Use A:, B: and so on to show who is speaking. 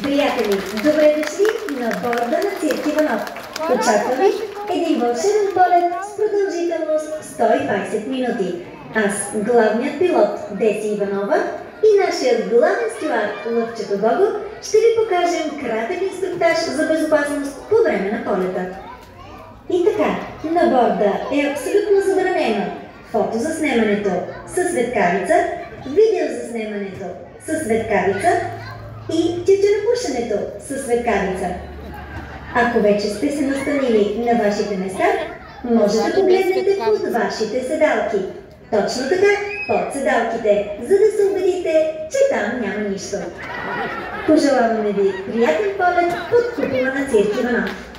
A: Приятели, добре дошли на борда на Цирк Иванов. Очаква ви един вълшебен полет с продължителност 120 минути. Аз, главният пилот Деси Иванова и нашият главен стюард Лъвчето Гого ще ви покажем кратък инструктаж за безопасност по време на полета. И така, на борда е абсолютно забранено фотозаснемането със светкавица, видеозаснемането със светкавица и тютюнопушенето със светкавица. Ако вече сте се настанили на вашите места, може да погледнете под вашите седалки. Точно така, под седалките, за да се убедите, че там няма нищо. Пожелаваме ви приятен полет под купола на Цирк Иванов.